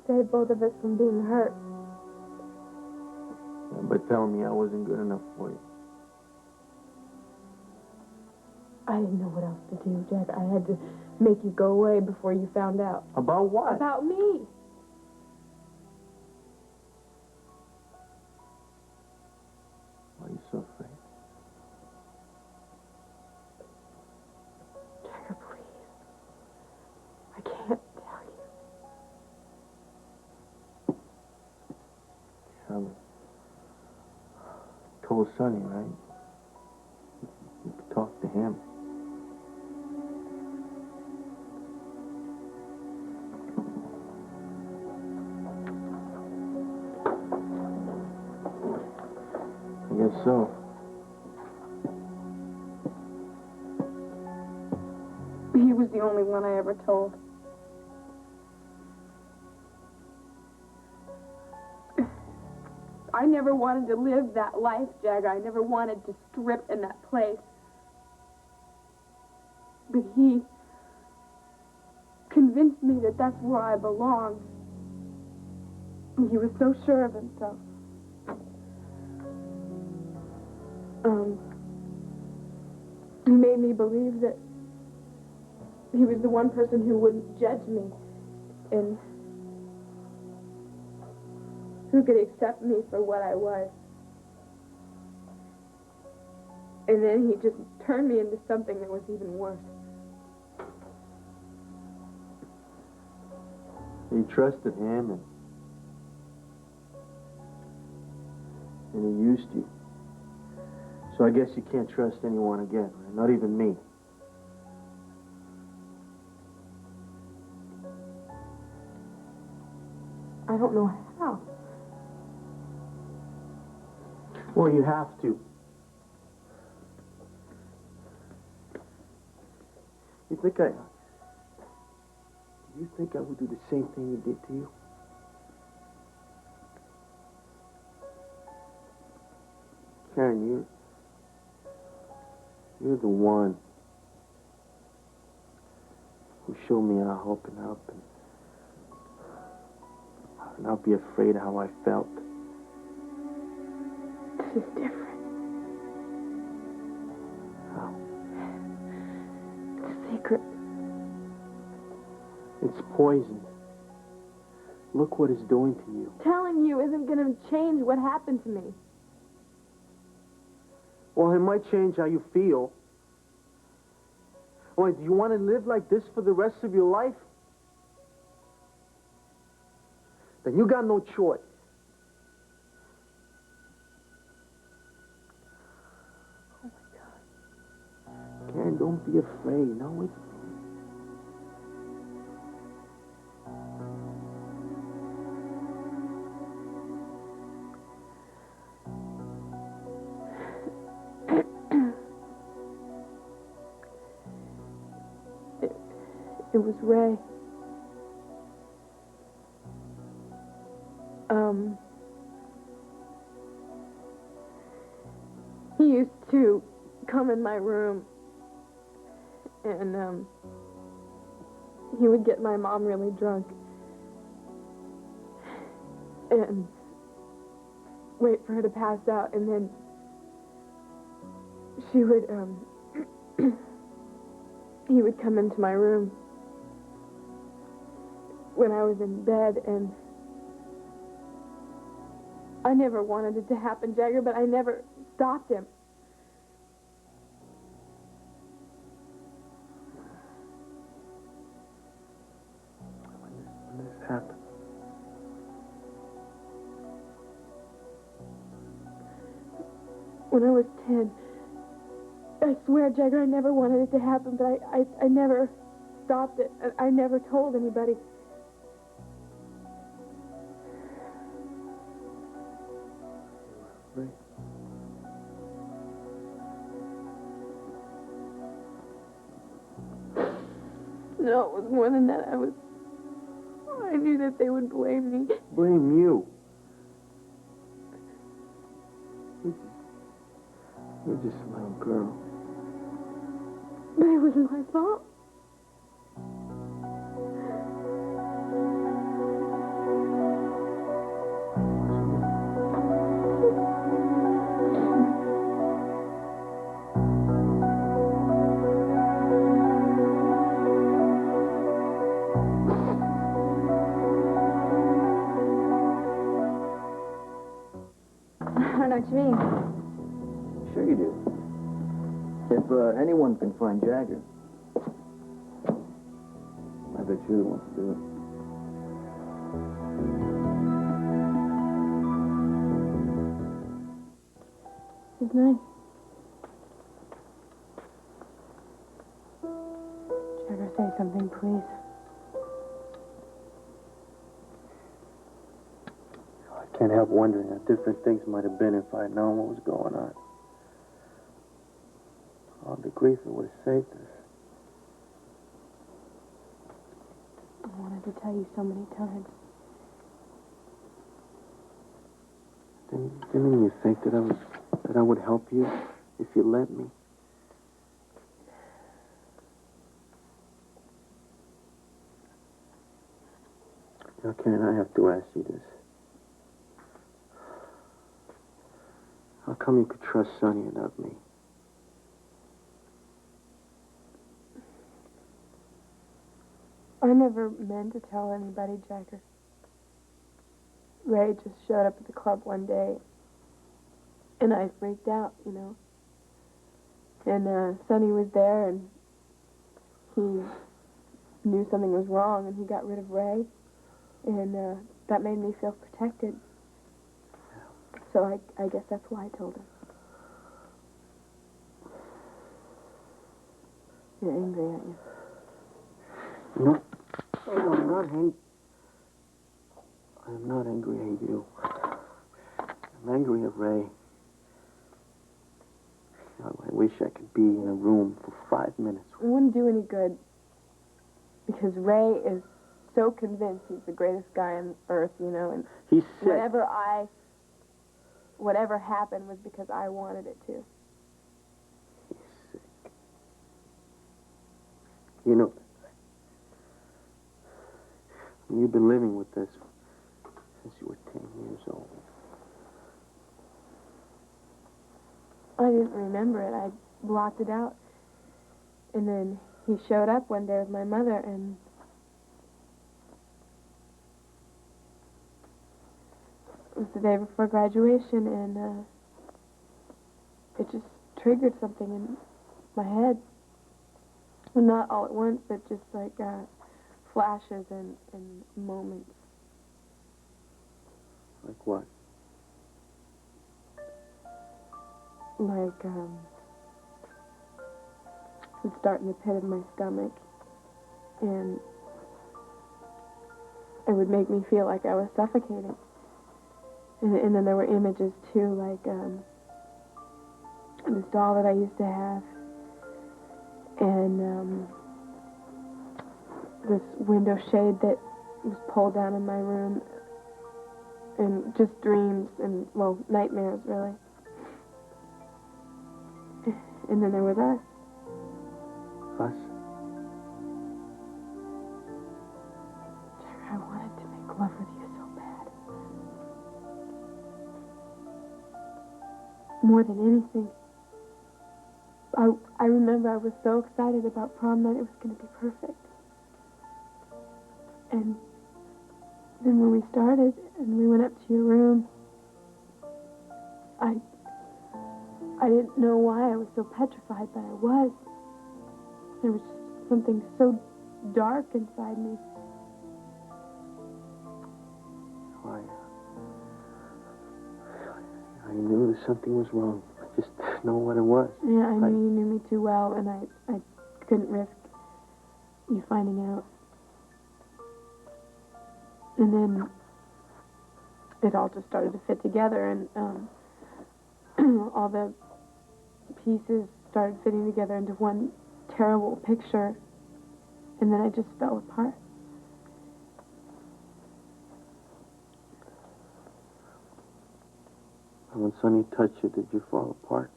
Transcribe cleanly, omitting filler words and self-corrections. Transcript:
save both of us from being hurt. By telling me I wasn't good enough for you. I didn't know what else to do, Jack. I had to make you go away before you found out. About what? About me. Why are you so afraid? Jagger, please. I can't tell you. Kelly. Told Sonny, right? You could talk to him. I guess so. He was the only one I ever told. I never wanted to live that life, Jagger. I never wanted to strip in that place. But he convinced me that that's where I belonged. And he was so sure of himself. He made me believe that he was the one person who wouldn't judge me and who could accept me for what I was. And then he just turned me into something that was even worse. You trusted him and he used you. So I guess you can't trust anyone again, right? Not even me. I don't know how. Well, you have to. You think I would do the same thing he did to you? Karen, you're the one who showed me how to open up and not be afraid of how I felt. This is different. How? It's a secret. It's poison. Look what it's doing to you. Telling you isn't going to change what happened to me. Well, it might change how you feel. Well, do you want to live like this for the rest of your life? Then you got no choice. Oh, my God. Karen, don't be afraid. No, it's... It was Ray. He used to come in my room and, he would get my mom really drunk and wait for her to pass out, and then she would, he would come into my room when I was in bed, and I never wanted it to happen, Jagger, but I never stopped him. When this happened? When I was 10. I swear, Jagger, I never wanted it to happen, but I never stopped it. I never told anybody. Right. No, it was more than that. I knew that they would blame me. Blame you. You're just a little girl. But it wasn't my fault. anyone can find Jagger. I bet you're the one to do it. This is nice. Jagger, say something, please. I can't help wondering how different things might have been if I'd known what was going on. All the grief it would have saved us. I wanted to tell you so many times. Didn't you think that I would help you if you let me? Now, Karen, I have to ask you this. How come you could trust Sonny and not me? I never meant to tell anybody, Jagger. Ray just showed up at the club one day, and I freaked out, you know. And Sonny was there, and he knew something was wrong, and he got rid of Ray, and that made me feel protected. So I guess that's why I told him. You're angry, aren't you? No. No, I'm not angry. I'm not angry at you. I'm angry at Ray. I wish I could be in a room for 5 minutes. It wouldn't do any good. Because Ray is so convinced he's the greatest guy on earth, you know, and he's sick. Whatever happened was because I wanted it to. He's sick. You know, you've been living with this since you were 10 years old. I didn't remember it. I blocked it out. And then he showed up one day with my mother, and it was the day before graduation, and it just triggered something in my head. Well, not all at once, but just like flashes and moments. Like what? Like, it would start in the pit of my stomach, and it would make me feel like I was suffocating. And then there were images, too, like this doll that I used to have, and this window shade that was pulled down in my room, and just dreams and, well, nightmares, really. And then there was us. Us? Jagger, I wanted to make love with you so bad. More than anything. I remember I was so excited about prom night, it was going to be perfect. And then when we started and we went up to your room, I didn't know why I was so petrified, but I was. There was just something so dark inside me. I knew that something was wrong. I just didn't know what it was. Yeah, I knew you knew me too well, and I couldn't risk you finding out. And then it all just started to fit together, and all the pieces started fitting together into one terrible picture, and then I just fell apart. And when Sonny touched you, did you fall apart?